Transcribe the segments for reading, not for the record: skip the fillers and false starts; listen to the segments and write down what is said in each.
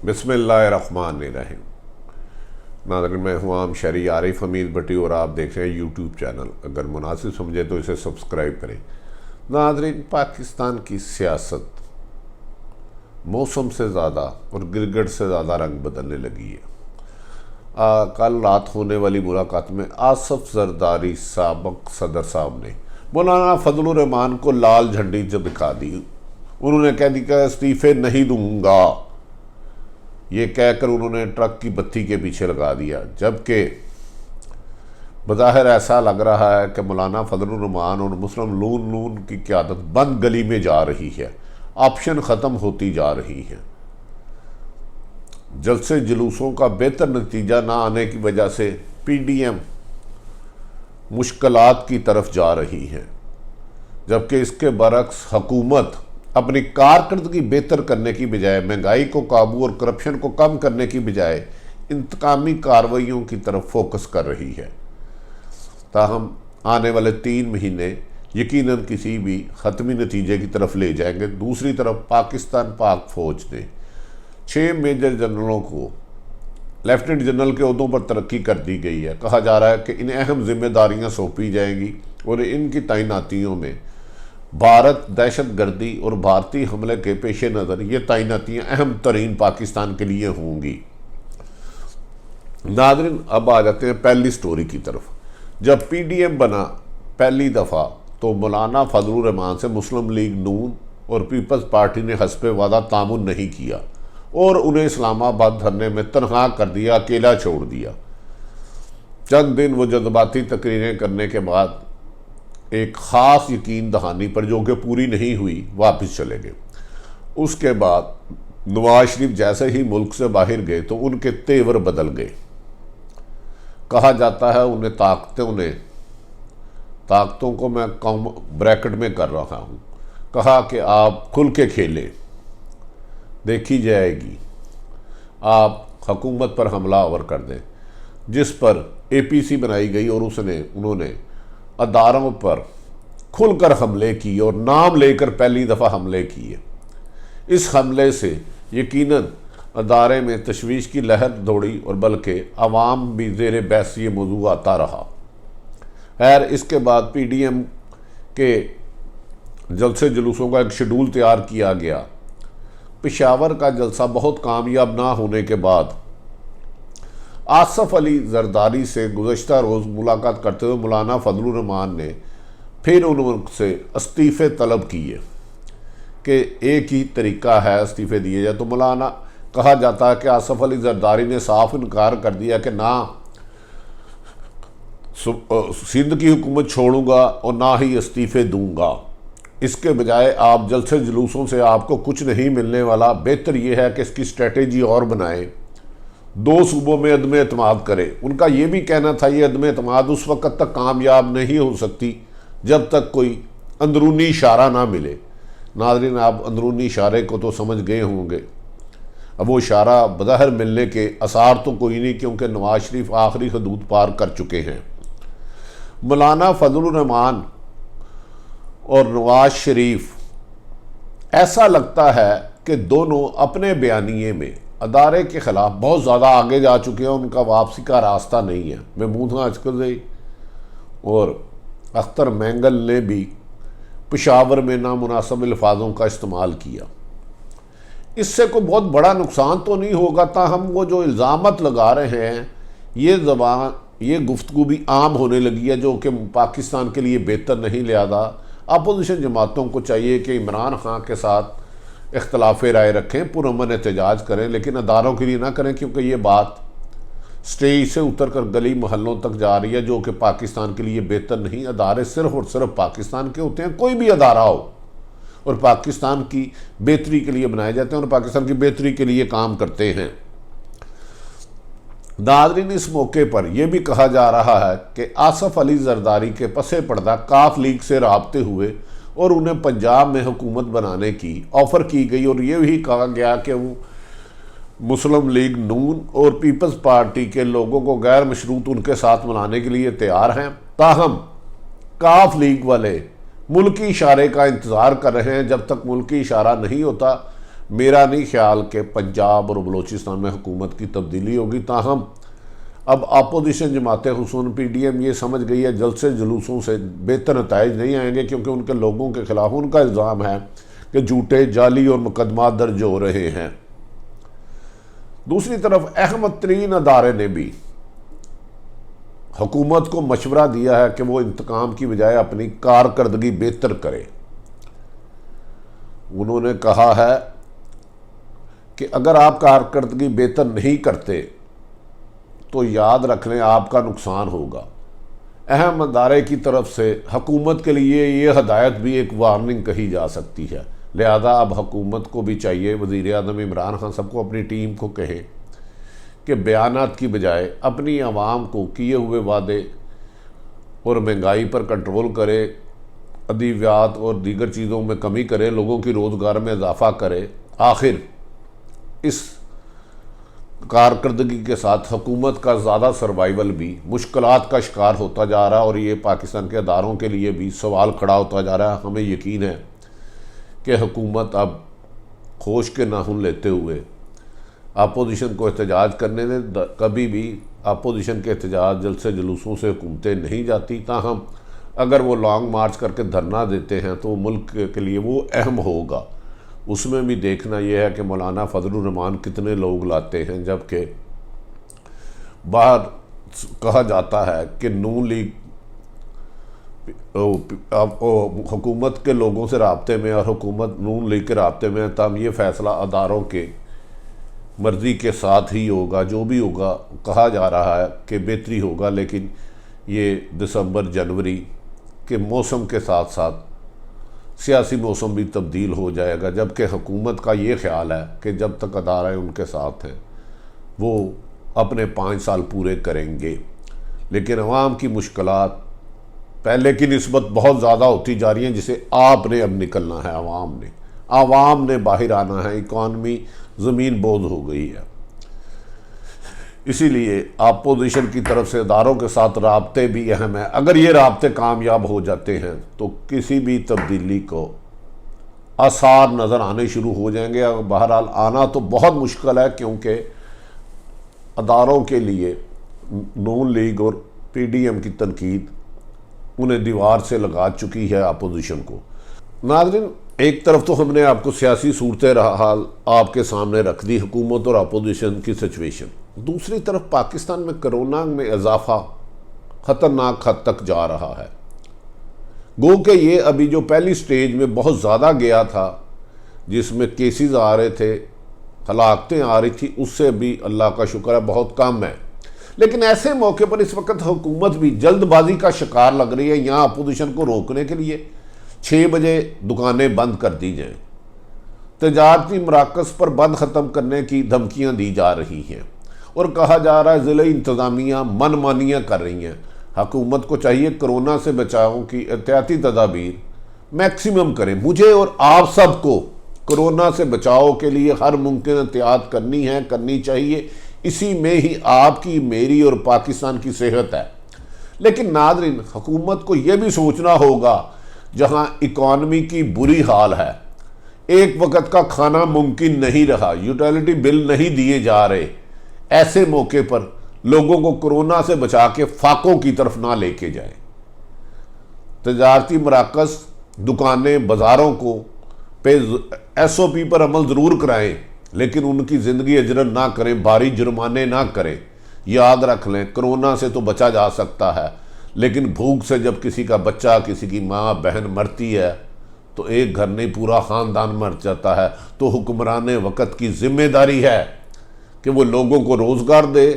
बिस्मिल्लाहिर्रहमानिर्रहीम। नाज़रीन, मैं हूँ आम शहरी आरिफ हमीद भट्टी और आप देख रहे हैं यूट्यूब चैनल। अगर मुनासिब समझे तो इसे सब्सक्राइब करें। नाज़रीन, पाकिस्तान की सियासत मौसम से ज़्यादा और गिरगिट से ज़्यादा रंग बदलने लगी है। कल रात होने वाली मुलाकात में आसफ जरदारी साबिक सदर साहब ने मौलाना फजलुर रहमान को लाल झंडी जो दिखा दी। उन्होंने कह दी कि इस्तीफे नहीं दूंगा, ये कहकर उन्होंने ट्रक की बत्ती के पीछे लगा दिया। जबकि बज़ाहिर ऐसा लग रहा है कि मौलाना फजलुर रहमान और मुस्लिम नून की क़यादत बंद गली में जा रही है, ऑप्शन ख़त्म होती जा रही है। जलसे जुलूसों का बेहतर नतीजा ना आने की वजह से PDM मुश्किलात की तरफ जा रही है, जबकि इसके बरक्स हुकूमत अपनी कारकर्दगी बेहतर करने की बजाय महंगाई को काबू और करप्शन को कम करने की बजाय इंतकामी कार्रवाइयों की तरफ फोकस कर रही है। ताहम आने वाले 3 महीने यकीनन किसी भी ख़त्मी नतीजे की तरफ ले जाएंगे। दूसरी तरफ पाकिस्तान पाक फ़ौज ने 6 मेजर जनरलों को लेफ्टिनेंट जनरल के ओहदों पर तरक्की कर दी गई है। कहा जा रहा है कि इन्हें अहम जिम्मेदारियां सौंपी जाएंगी और इनकी तैनातियों में भारत दहशत गर्दी और भारतीय हमले के पेश नज़र ये तैनातियाँ अहम तरीन पाकिस्तान के लिए होंगी। नाज़रीन, अब आ जाते हैं पहली स्टोरी की तरफ। जब PDM बना पहली दफ़ा तो मौलाना फजलुर रहमान से मुस्लिम लीग नून और पीपल्स पार्टी ने हस्बे वादा तामुन नहीं किया और उन्हें इस्लामाबाद धरने में तनहा कर दिया, अकेला छोड़ दिया। चंद दिन वो जज्बाती तकरीरें करने के बाद एक ख़ास यकीन दहानी पर, जो कि पूरी नहीं हुई, वापस चले गए। उसके बाद नवाज शरीफ जैसे ही मुल्क से बाहर गए तो उनके तेवर बदल गए। कहा जाता है उन्हें ताकतों को मैं कम ब्रैकेट में कर रहा हूँ। कहा कि आप खुल के खेलें, देखी जाएगी, आप हुकूमत पर हमलावर कर दें। जिस पर APC बनाई गई और उन्होंने अदारों पर खुलकर हमले किए और नाम लेकर पहली दफ़ा हमले किए। इस हमले से यकीनन अदारे में तशवीश की लहर दौड़ी और बल्कि अवाम भी ज़ेर बहस ये मौजू आता रहा। खैर, इसके बाद PDM के जलसे जुलूसों का एक शेड्यूल तैयार किया गया। पेशावर का जलसा बहुत कामयाब ना होने के बाद आसफ अली जरदारी से गुज़श्ता रोज़ मुलाकात करते हुए मौलाना फजलुर रहमान ने फिर उनसे इस्तीफ़े तलब किए कि एक ही तरीका है इस्तीफ़े दिए जाए। तो मौलाना, कहा जाता है कि आसफ अली जरदारी ने साफ इनकार कर दिया कि ना सिंध की हुकूमत छोड़ूंगा और ना ही इस्तीफ़े दूंगा। इसके बजाय आप जलसे जुलूसों से आपको कुछ नहीं मिलने वाला, बेहतर यह है कि इसकी स्ट्रेटेजी और बनाए, 2 सूबों में अदम एतमाद करे। उनका ये भी कहना था ये अदम एतमाद उस वक़्त तक कामयाब नहीं हो सकती जब तक कोई अंदरूनी इशारा ना मिले। नाज़रीन, आप अंदरूनी इशारे को तो समझ गए होंगे। अब वो इशारा बज़ाहिर मिलने के आसार तो कोई नहीं, क्योंकि नवाज शरीफ आखिरी हदूद पार कर चुके हैं। मौलाना फजलुर रहमान और नवाज शरीफ, ऐसा लगता है कि दोनों अपने बयानिए में अदारे के ख़िलाफ़ बहुत ज़्यादा आगे जा चुके हैं। उनका वापसी का रास्ता नहीं है। महमूद अजकज़ई और अख्तर मैंगल ने भी पेशावर में नामुनासिब अल्फाजों का इस्तेमाल किया। इससे कोई बहुत बड़ा नुकसान तो नहीं होगा, ताहम वो जो इल्ज़ामत लगा रहे हैं, ये गुफ्तगू भी आम होने लगी है, जो कि पाकिस्तान के लिए बेहतर नहीं। लिहाजा अपोजिशन जमातों को चाहिए कि इमरान खान के साथ इख्तलाफ राय रखें, पुरअमन एहतजाज करें, लेकिन अदारों के लिए ना करें, क्योंकि ये बात स्टेज से उतर कर गली मोहल्लों तक जा रही है, जो कि पाकिस्तान के लिए बेहतर नहीं। अदारे सिर्फ और सिर्फ पाकिस्तान के होते हैं, कोई भी अदारा हो, और पाकिस्तान की बेहतरी के लिए बनाए जाते हैं और पाकिस्तान की बेहतरी के लिए काम करते हैं। नाज़रीन, इस मौके पर यह भी कहा जा रहा है कि आसफ अली जरदारी के पसे पर्दा काफ लीग से राब्ते हुए और उन्हें पंजाब में हुकूमत बनाने की ऑफ़र की गई और ये भी कहा गया कि वो मुस्लिम लीग नून और पीपल्स पार्टी के लोगों को गैर मशरूत उनके साथ मिलाने के लिए तैयार हैं। ताहम काफ लीग वाले मुल्की इशारे का इंतज़ार कर रहे हैं। जब तक मुल्की इशारा नहीं होता, मेरा नहीं ख्याल कि पंजाब और बलूचिस्तान में हुकूमत की तब्दीली होगी। ताहम अब अपोजिशन जमातें हुसून PDM ये समझ गई है जलसे जुलूसों से बेहतर नताइज नहीं आएंगे, क्योंकि उनके लोगों के खिलाफ उनका इल्ज़ाम है कि झूठे जाली और मुकदमा दर्ज हो रहे हैं। दूसरी तरफ अहम तरीन अदारे ने भी हुकूमत को मशवरा दिया है कि वो इंतकाम की बजाय अपनी कारकर्दगी बेहतर करे। उन्होंने कहा है कि अगर आप कारकर्दगी बेहतर नहीं करते तो याद रख लें आपका नुकसान होगा। अहम अदारे की तरफ से हुकूमत के लिए ये हदायत भी एक वार्निंग कही जा सकती है। लिहाजा अब हुकूमत को भी चाहिए, वज़ीर आज़म इमरान खान सबको, अपनी टीम को कहे कि बयानात की बजाय अपनी आवाम को किए हुए वादे और महंगाई पर कंट्रोल करे, अद्वियात और दीगर चीज़ों में कमी करे, लोगों की रोज़गार में इजाफा करे। आखिर इस कारकर्दगी के साथ हुकूमत का ज़्यादा सर्वाइवल भी मुश्किलात का शिकार होता जा रहा है और ये पाकिस्तान के अदारों के लिए भी सवाल खड़ा होता जा रहा है। हमें यकीन है कि हुकूमत अब होश के नाखून लेते हुए अपोजिशन को एहतजाज करने दें। कभी भी अपोजिशन के एहतजाज जलसे जुलूसों से हुकूमतें नहीं जाती। ताहम अगर वो लॉन्ग मार्च करके धरना देते हैं तो मुल्क के लिए वो अहम होगा। उसमें भी देखना यह है कि मौलाना फजलुर रहमान कितने लोग लाते हैं, जबकि बाहर कहा जाता है कि नून लीग हुकूमत के लोगों से राब्ते में और हुकूमत नून लीग के राब्ते में, तब ये फ़ैसला अदारों के मर्ज़ी के साथ ही होगा। जो भी होगा कहा जा रहा है कि बेहतरी होगा, लेकिन ये दिसंबर जनवरी के मौसम के साथ साथ सियासी मौसम भी तब्दील हो जाएगा। जबकि हुकूमत का ये ख्याल है कि जब तक अदारे उनके साथ हैं वो अपने 5 साल पूरे करेंगे। लेकिन अवाम की मुश्किलात पहले की निस्बत बहुत ज़्यादा होती जा रही हैं, जिसे आपने अब निकलना है। आवाम ने बाहर आना है। इकॉनमी ज़मीन बोझ हो गई है। इसीलिए अपोजिशन की तरफ से अदारों के साथ राब्ते भी अहम है। अगर ये राब्ते कामयाब हो जाते हैं तो किसी भी तब्दीली को आसार नज़र आने शुरू हो जाएंगे। बहरहाल आना तो बहुत मुश्किल है, क्योंकि अदारों के लिए नून लीग और PDM की तनकीद उन्हें दीवार से लगा चुकी है अपोजिशन को। नाज़रीन, एक तरफ तो हमने आपको सियासी सूरत हाल आपके सामने रख दी, हुकूमत और अपोजिशन की सिचुएशन। दूसरी तरफ पाकिस्तान में कोरोना में इजाफा ख़तरनाक हद तक जा रहा है। गो कि ये अभी जो पहली स्टेज में बहुत ज़्यादा गया था, जिसमें केसेस आ रहे थे, हलाकतें आ रही थी, उससे भी अल्लाह का शुक्र है बहुत कम है। लेकिन ऐसे मौके पर इस वक्त हुकूमत भी जल्दबाजी का शिकार लग रही है। यहाँ अपोजिशन को रोकने के लिए 6 बजे दुकानें बंद कर दी जाएँ, तजारती मराकज़ पर बंद ख़त्म करने की धमकियाँ दी जा रही हैं और कहा जा रहा है ज़िले इंतज़ामिया मनमानियाँ कर रही हैं। हुकूमत को चाहिए कोरोना से बचाव की एहतियाती तदाबीर मैक्सिमम करें। मुझे और आप सबको कोरोना से बचाव के लिए हर मुमकिन एहतियात करनी चाहिए। इसी में ही आपकी, मेरी और पाकिस्तान की सेहत है। लेकिन नाज़रीन, हुकूमत को यह भी सोचना होगा, जहां इकॉनमी की बुरी हाल है, एक वक्त का खाना मुमकिन नहीं रहा, यूटिलिटी बिल नहीं दिए जा रहे, ऐसे मौके पर लोगों को कोरोना से बचा के फाकों की तरफ ना लेके जाए। तजारती मराकज़, दुकानें, बाज़ारों को पे SOP पर अमल ज़रूर कराएं, लेकिन उनकी ज़िंदगी अजरन ना करें, भारी जुर्माने ना करें। याद रख लें, कोरोना से तो बचा जा सकता है, लेकिन भूख से जब किसी का बच्चा, किसी की माँ बहन मरती है तो एक घर नहीं पूरा ख़ानदान मर जाता है। तो हुक्मरान वक़्त की ज़िम्मेदारी है कि वो लोगों को रोज़गार दे,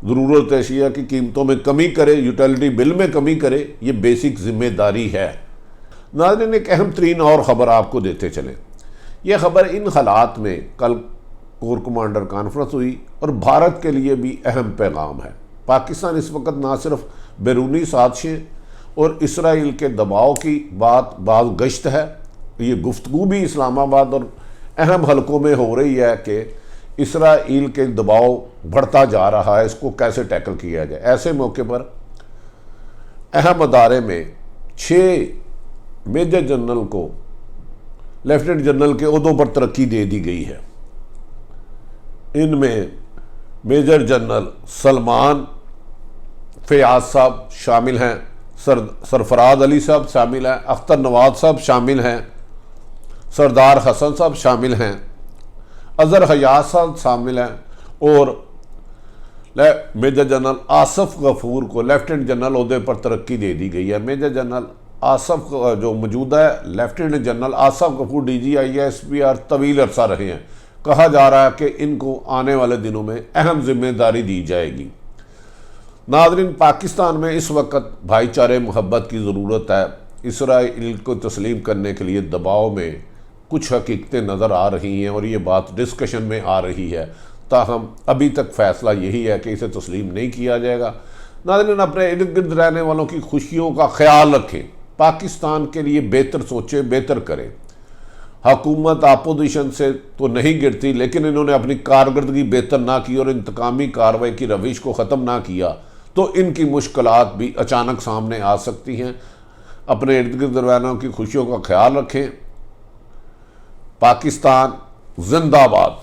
ज़रूरत अशिया की कीमतों में कमी करे, यूटिलिटी बिल में कमी करे। ये बेसिक ज़िम्मेदारी है। नाज़रीन, एक अहम तरीन और ख़बर आपको देते चलें। यह ख़बर इन हालात में कल कोर कमांडर कॉन्फ्रेंस हुई और भारत के लिए भी अहम पैगाम है। पाकिस्तान इस वक्त ना सिर्फ बैरूनी साजिशें और इसराइल के दबाव की बात गश्त है, ये गुफ्तगू भी इस्लामाबाद और अहम हलकों में हो रही है कि इसराइल के दबाव बढ़ता जा रहा है, इसको कैसे टैकल किया जाए। ऐसे मौके पर अहम अदारे में 6 मेजर जनरल को लेफ्टिनेंट जनरल के ओहदों पर तरक्की दे दी गई है। इनमें मेजर जनरल सलमान फयाज साहब शामिल हैं, सरफराज अली साहब शामिल हैं, अख्तर नवाज साहब शामिल हैं, सरदार हसन साहब शामिल हैं, अजहर हयात साहब शामिल हैं और मेजर जनरल आसफ गफूर को लेफ्टिनेंट जनरल ओहदे पर तरक्की दे दी गई है। मेजर जनरल आसफ जो मौजूदा है lieutenant general Asif Ghafoor DGISPR तवील अरसा रहे हैं। कहा जा रहा है कि इनको आने वाले दिनों में अहम जिम्मेदारी दी जाएगी। नाज़रीन, पाकिस्तान में इस वक्त भाईचारे मोहब्बत की ज़रूरत है। इसराइल को तस्लीम करने के लिए दबाव में कुछ हकीकतें नज़र आ रही हैं और ये बात डिस्कशन में आ रही है, ताहम अभी तक फ़ैसला यही है कि इसे तस्लीम नहीं किया जाएगा। नाज़रीन, अपने इर्द गिर्द रहने वालों की खुशियों का ख्याल रखें, पाकिस्तान के लिए बेहतर सोचें, बेहतर करें। हुकूमत अपोजिशन से तो नहीं गिरती, लेकिन इन्होंने अपनी कारकर्दगी बेहतर ना की और इंतकामी कार्रवाई की रविश को ख़त्म ना किया तो इनकी मुश्किलात भी अचानक सामने आ सकती हैं। अपने इर्द गिर्द रहने की खुशियों का ख्याल रखें। पाकिस्तान जिंदाबाद।